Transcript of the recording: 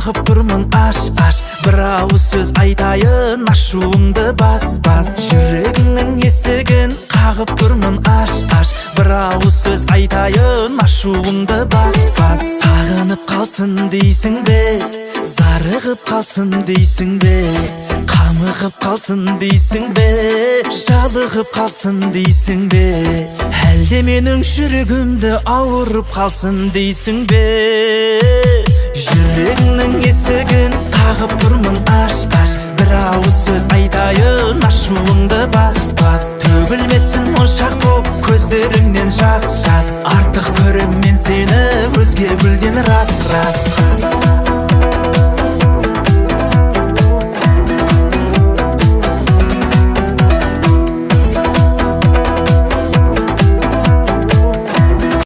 қағып тұрмын аш бір ауыз сөз айтайын ашуыңды бас жүрегіңнің есігін қағып тұрмын аш бір ауыз сөз айтайын ашуыңды бас сағынып қалсын дейсің бе зарығып қалсын дейсің бе қамығып қалсын дейсің бе жалығып қалсын дейсің бе әлде менің жүрегімді ауырып қалсын дейсің бе жүрегіңнің есігін қағып тұрмын аш бір ауыз сөз айтайын ашуыңды бас төгілмесін моншақ боп көздеріңнен жас артық көрем мен сені өзге гүлден рас